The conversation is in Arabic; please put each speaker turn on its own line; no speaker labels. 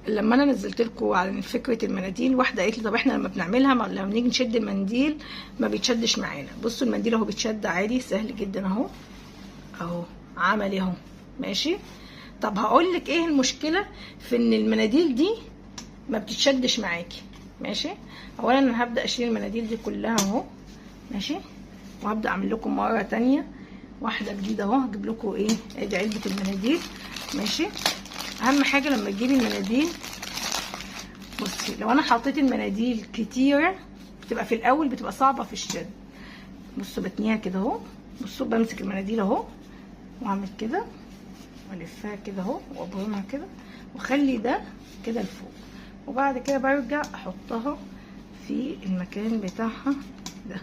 لما انا نزلت لكم على فكره المناديل، واحده قالت لي طب احنا لما بنعملها لما نيجي نشد المنديل ما بيتشدش معانا. بصوا المنديل اهو بيتشد عادي سهل جدا اهو، اهو عملي اهو ماشي. طب هقول لك ايه المشكله في ان المناديل دي ما بتتشدش معاكي؟ ماشي. اولا انا هبدا اشيل المناديل دي كلها اهو ماشي، وهبدا اعمل لكم مره تانية واحده جديده اهو. هجيب لكم ايه، ادي علبه المناديل ماشي. اهم حاجه لما تجيبي المناديل، بصي لو انا حطيت المناديل كتيره بتبقى في الاول بتبقى صعبه في الشد. بصوا بتنيها كده اهو، بصوا بمسك المناديل اهو واعمل كده والفها كده اهو وابرمها كده واخلي ده كده لفوق، وبعد كده برجع احطها في المكان بتاعها ده